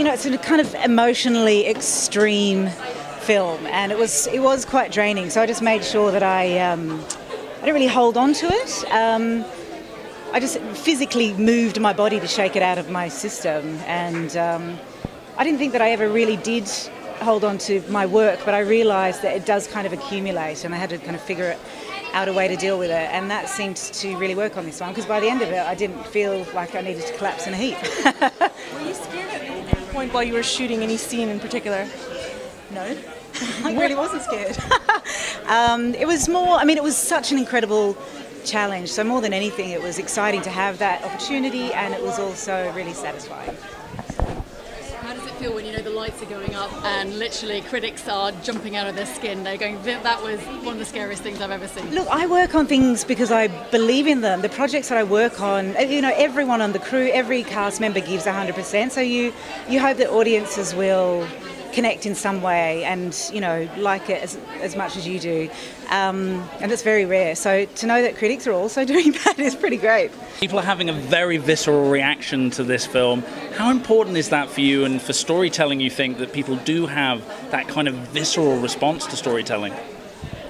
it's a kind of emotionally extreme film, and it was quite draining. So I just made sure that I didn't really hold on to it. I just physically moved my body to shake it out of my system, and I didn't think that I ever really did hold on to my work, but I realised that it does kind of accumulate, and I had to kind of figure out a way to deal with it, and that seemed to really work on this one, because by the end of it I didn't feel like I needed to collapse in a heap. Were you scared at any point while you were shooting any scene in particular? No. I really wasn't scared. It was more, it was such an incredible challenge, so more than anything it was exciting to have that opportunity, and it was also really satisfying. How does it feel when the lights are going up and literally critics are jumping out of their skin? They're going, that was one of the scariest things I've ever seen. Look, I work on things because I believe in them. The projects that I work on, everyone on the crew, every cast member gives 100%, so you hope that audiences will connect in some way and like it as much as you do, and it's very rare, so to know that critics are also doing that is pretty great. People are having a very visceral reaction to this film. How important is that for you, and for storytelling, you think that people do have that kind of visceral response to storytelling?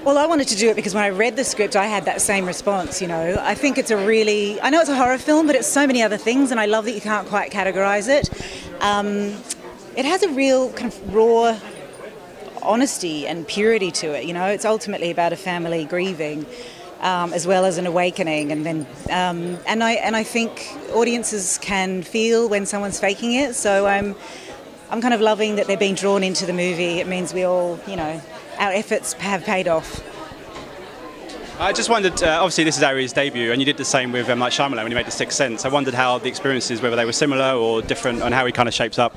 Well, I wanted to do it because when I read the script I had that same response. I think it's I know it's a horror film, but it's so many other things, and I love that you can't quite categorise it. It has a real kind of raw honesty and purity to it. It's ultimately about a family grieving, as well as an awakening, and then and I think audiences can feel when someone's faking it. So I'm kind of loving that they're being drawn into the movie. It means we all, our efforts have paid off. I just wondered, obviously this is Ari's debut, and you did the same with like Shyamalan when you made The Sixth Sense. I wondered how the experiences, whether they were similar or different, and how he kind of shapes up.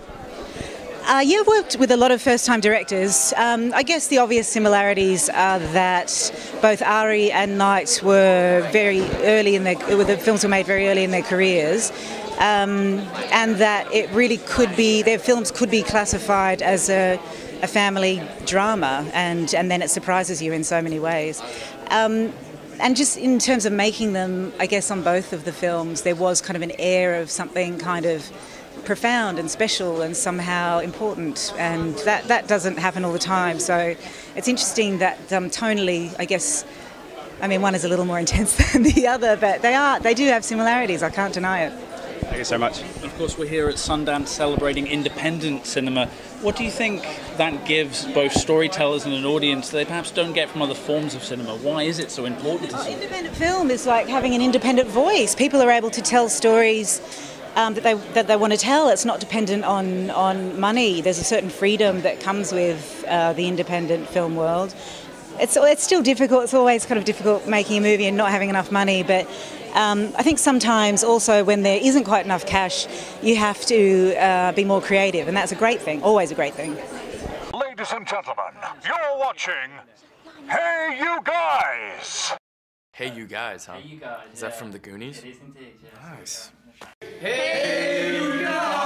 I've worked with a lot of first-time directors. I guess the obvious similarities are that both Ari and Knight were very early the films were made very early in their careers, and that it really their films could be classified as a family drama, and then it surprises you in so many ways. And just in terms of making them, I guess on both of the films there was kind of an air of something kind of profound and special and somehow important, and that doesn't happen all the time. So it's interesting that tonally, I guess, one is a little more intense than the other, but they do have similarities, I can't deny it. Thank you so much. Of course, we're here at Sundance celebrating independent cinema. What do you think that gives both storytellers and an audience that they perhaps don't get from other forms of cinema? Why is it so important to see? Independent film is like having an independent voice. People are able to tell stories that they want to tell. It's not dependent on money. There's a certain freedom that comes with the independent film world. It's still difficult. It's always kind of difficult making a movie and not having enough money, but I think sometimes also when there isn't quite enough cash, you have to be more creative, and that's a great thing, always a great thing. Ladies and gentlemen, you're watching Hey You Guys! Hey You Guys, huh? Hey You Guys. Is that from the Goonies? It is indeed, yeah. Nice. Hey You Guys!